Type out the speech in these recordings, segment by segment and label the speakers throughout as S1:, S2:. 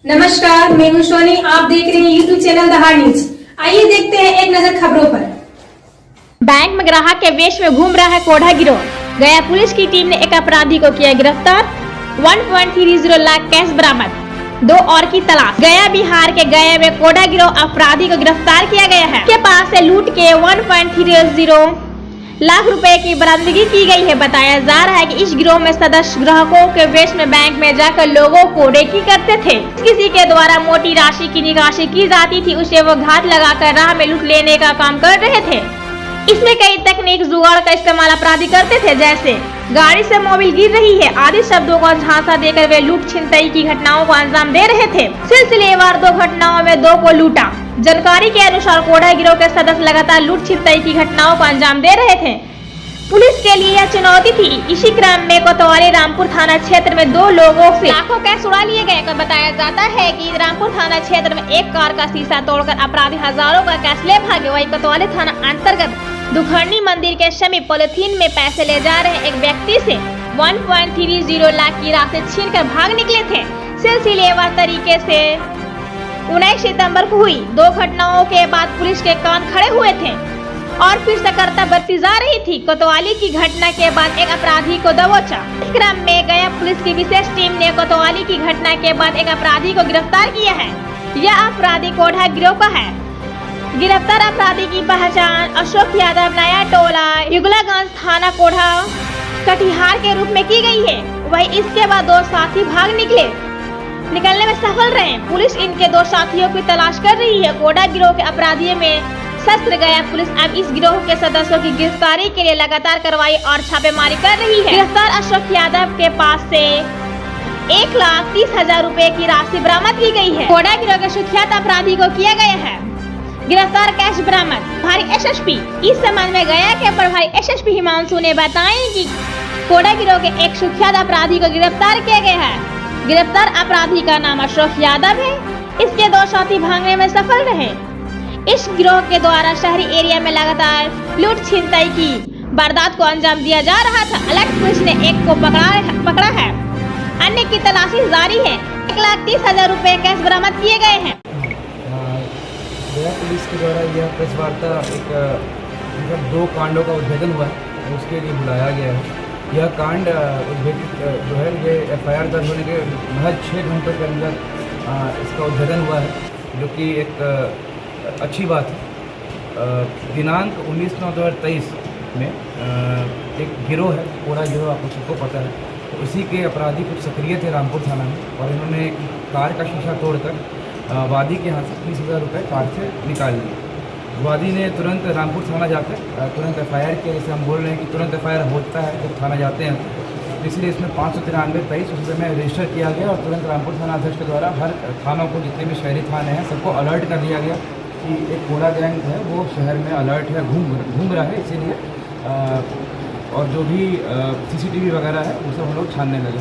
S1: नमस्कार, मैं हूं सोनी। आप देख रहे हैं यूट्यूब चैनल दहाड़ न्यूज। आइए देखते हैं एक नजर खबरों पर।
S2: बैंक में ग्राहक के वेश में घूम रहा है कोढ़ा गिरोह। गया पुलिस की टीम ने एक अपराधी को किया गिरफ्तार। 1.30 लाख कैश बरामद, 2 और की तलाश। गया बिहार के गया में कोढ़ा गिरोह अपराधी को गिरफ्तार किया गया है। के पास से लूट के 1.30 लाख रुपए की बरामदगी की गई है। बताया जा रहा है कि इस गिरोह में सदस्य ग्राहकों के वेश में बैंक में जाकर लोगों को रेकी करते थे। किसी के द्वारा मोटी राशि की निकासी की जाती थी, उसे वो घात लगाकर राह में लूट लेने का काम कर रहे थे। इसमें कई तकनीक जुगाड़ का इस्तेमाल अपराधी करते थे, जैसे गाड़ी से मोबिल गिर रही है आदि शब्दों का झांसा देकर वे लूट छिनतई की घटनाओं को अंजाम दे रहे थे। सिलसिलेवार 2 घटनाओं में 2 को लूटा। जानकारी के अनुसार कोढ़ा गिरोह के सदस्य लगातार लूट छिनतई की घटनाओं को अंजाम दे रहे थे। पुलिस के लिए यह चुनौती थी। इसी क्रम में कोतवाली रामपुर थाना क्षेत्र में 2 लोगों से लाखों कैश उड़ा लिए गए। बताया जाता है कि रामपुर थाना क्षेत्र में एक कार का शीशा तोड़कर अपराधी हजारों का कैश ले भागे। वही कोतवाली थाना अंतर्गत दुखर्णी मंदिर के समीप पॉलिथीन में पैसे ले जा रहे एक व्यक्ति से 1.30 लाख की राशि छीनकर भाग निकले थे। सिलसिलेवार तरीके से 19 सितंबर को हुई 2 घटनाओं के बाद पुलिस के कान खड़े हुए थे और फिर सतर्कता बरती जा रही थी। कोतवाली की घटना के बाद एक अपराधी को दबोचा। इस क्रम में गया पुलिस की विशेष टीम ने कोतवाली की घटना के बाद एक अपराधी को गिरफ्तार किया है। यह अपराधी कोढ़ा गिरोह का है। गिरफ्तार अपराधी की पहचान अशोक यादव, नया टोला, युगलागंज थाना कोढ़ा कटिहार के रूप में की गई है। वही इसके बाद 2 साथी भाग निकलने में सफल रहे। पुलिस इनके 2 साथियों की तलाश कर रही है। कोढ़ा गिरोह के अपराधियों में शस्त्र गया पुलिस अब इस गिरोह के सदस्यों की गिरफ्तारी के लिए लगातार कार्रवाई और छापेमारी कर रही है। गिरफ्तार अशोक यादव के पास से 1,30,000 रुपए की राशि बरामद की गई है। कोढ़ा गिरोह के सुख्यात अपराधी को किया गया है गिरफ्तार। कैश बरामद। प्रभारी एसएसपी इस संबंध में गया के प्रभारी एसएसपी हिमांशु ने बताया कि कोढ़ा गिरोह के एक सुख्यात अपराधी को गिरफ्तार किया गया है। गिरफ्तार अपराधी का नाम अशोक यादव है। इसके 2 साथी भागने में सफल रहे। इस गिरोह के द्वारा शहरी एरिया में लगातार लूट छिनतई की वारदात को अंजाम दिया जा रहा था। अलर्ट पुलिस ने एक को पकड़ा है, अन्य की तलाशी जारी है। 1,30,000 रुपए कैश बरामद किए गए हैं।
S3: गया पुलिस के द्वारा यह प्रेस वार्ता एक 2 कांडों का उद्भेदन हुआ है, उसके लिए बुलाया गया है। यह कांड उद्भेदित जो है ये FIR दर्ज होने के महज 6 घंटों के अंदर इसका उद्भेदन हुआ है, जो कि एक अच्छी बात है। दिनांक 19/9/2023 में एक गिरोह है, कोढ़ा गिरोह, आप सबको पता है। तो उसी के अपराधी कुछ सक्रिय थे रामपुर थाना में और इन्होंने कार का शीशा तोड़कर वादी के यहाँ से 30,000 रुपये कार से निकाल लिए। वादी ने तुरंत रामपुर थाना जाकर तुरंत FIR किया। जैसे हम बोल रहे हैं कि तुरंत FIR होता है जब थाना जाते हैं, तो इसलिए इसमें 593/23 उस समय रजिस्टर किया गया और तुरंत रामपुर थाना अध्यक्ष के द्वारा हर थानों को, जितने भी शहरी थाने हैं, सबको अलर्ट कर दिया गया कि एक कोढ़ा गैंग है वो शहर में अलर्ट है, घूम रहा है। इसीलिए और जो भी CCTV वगैरह है वो सब हम लोग छानने लगे।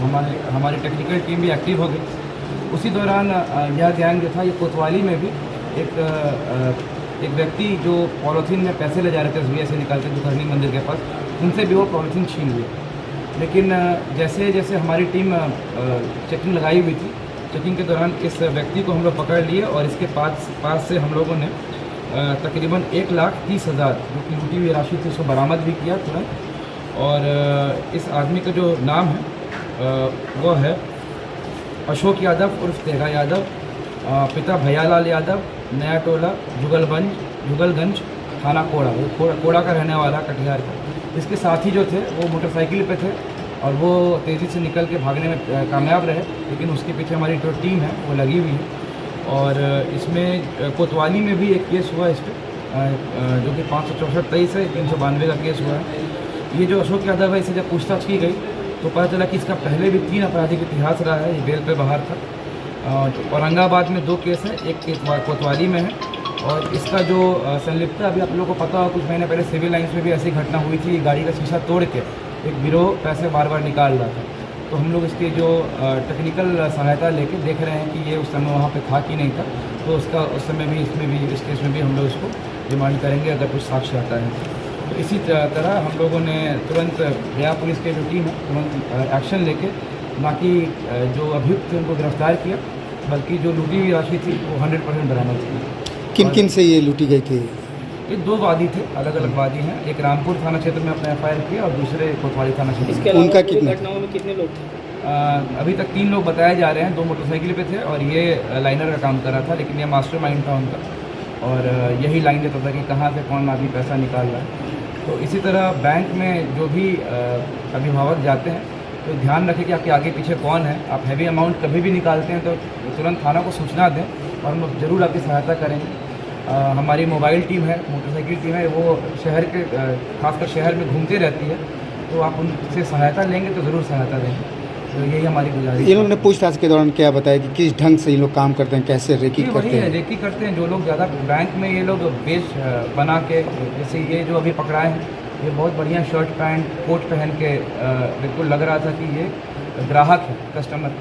S3: हमारी टेक्निकल टीम भी एक्टिव हो गई। उसी दौरान यह गैंग जो था, ये कोतवाली में भी एक व्यक्ति जो पॉलीथीन में पैसे ले जा रहे थे SBI से निकाल कर दुखर्णी मंदिर के पास, उनसे भी वो पॉलीथीन छीन लिए। लेकिन जैसे जैसे हमारी टीम चेकिंग लगाई हुई थी, चेकिंग के दौरान इस व्यक्ति को हम लोग पकड़ लिए और इसके पास से हम लोगों ने तकरीबन 1,30,000 जो कि लूटी हुई राशि थी उसको बरामद भी किया तुरंत। और इस आदमी का जो नाम है वो है अशोक यादव उर्फ तेगा यादव, पिता भैयालाल यादव, नया टोला, जुगलगंज थाना कोढ़ा का रहने वाला, कटिहार का। इसके साथी जो थे वो मोटरसाइकिल पे थे और वो तेज़ी से निकल के भागने में कामयाब रहे, लेकिन उसके पीछे हमारी जो टीम है वो लगी हुई है। और इसमें कोतवाली में भी एक केस हुआ इस पर, जो कि 564/23 है, 392 का केस हुआ है। ये जो अशोक यादव है, इसे जब पूछताछ की गई तो पता चला कि इसका पहले भी 3 आपराधिक इतिहास रहा है। ये बेल पे बाहर था। औरंगाबाद में 2 केस है, एक केस कोतवाली में है। और इसका जो संलिप्तता, अभी आप लोगों को पता हो, कुछ महीने पहले सिविल लाइन्स में भी ऐसी घटना हुई थी। गाड़ी का शीशा तोड़ के एक गिरोह पैसे बार निकाल रहा था। तो हम लोग इसकी जो टेक्निकल सहायता लेके देख रहे हैं कि ये उस समय वहाँ पे था कि नहीं था। तो उसका उस समय भी इसमें भी इस केस में भी हम लोग इसको डिमांड करेंगे अगर कुछ साक्ष्य आता है। तो इसी तरह हम लोगों ने तुरंत गया पुलिस की जो टीम है तुरंत एक्शन लेके बाकी जो अभियुक्त थे उनको गिरफ्तार किया बल्कि जो लूटी हुई राशि थी वो 100% बरामद थी।
S4: किन किन से ये लूटी गई थी?
S3: ये 2 वादी थे, अलग अलग वादी हैं। एक रामपुर थाना क्षेत्र में अपने FIR किया और दूसरे कोतवाली थाना क्षेत्र में।
S4: उनका कितना?
S5: घटनाओं में कितने लोग थे?
S3: अभी तक 3 लोग बताए जा रहे हैं। 2 मोटरसाइकिल पे थे और ये लाइनर का काम कर रहा था, लेकिन ये मास्टरमाइंड था उनका और यही लाइन देता था कि कहाँ से कौन आदमी पैसा निकाल रहा है। तो इसी तरह बैंक में जो भी अभिभावक जाते हैं तो ध्यान रखें कि आपके आगे पीछे कौन है। आप हैवी अमाउंट कभी भी निकालते हैं तो तुरंत थाना को सूचना दें और हम ज़रूर आपकी सहायता करेंगे। हमारी मोबाइल टीम है, मोटरसाइकिल टीम है, वो शहर के खासकर शहर में घूमती रहती है, तो आप उनसे सहायता लेंगे तो ज़रूर सहायता देंगे। तो यही हमारी गुजारिश
S4: ये लोगों ने पूछताछ के दौरान क्या बताया कि किस ढंग से ये लोग काम करते हैं, कैसे रेकी
S3: वही
S4: करते
S3: है,
S4: हैं?
S3: रेकी करते हैं जो लोग ज़्यादा बैंक में। ये लोग वेश बना के, जैसे ये जो अभी पकड़ाए हैं, ये बहुत बढ़िया शर्ट पैंट कोट पहन के बिल्कुल लग रहा था कि ये ग्राहक है, कस्टमर,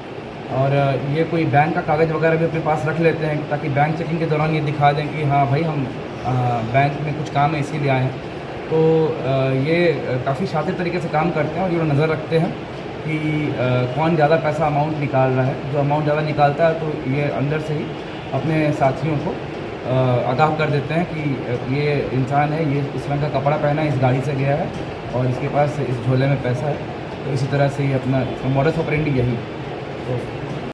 S3: और ये कोई बैंक का कागज़ वगैरह भी अपने पास रख लेते हैं ताकि बैंक चेकिंग के दौरान ये दिखा दें कि हाँ भाई हम बैंक में कुछ काम है इसीलिए आए हैं। तो ये काफ़ी शातिर तरीके से काम करते हैं और ये लोग नज़र रखते हैं कि कौन ज़्यादा पैसा अमाउंट निकाल रहा है। जो अमाउंट ज़्यादा निकालता है तो ये अंदर से ही अपने साथियों को आगाह कर देते हैं कि ये इंसान है, ये इस रंग का कपड़ा पहना है, इस गाड़ी से गया है और इसके पास इस झोले में पैसा है। तो इसी तरह से ही अपना मॉडस ऑपरेंडी यही है। तो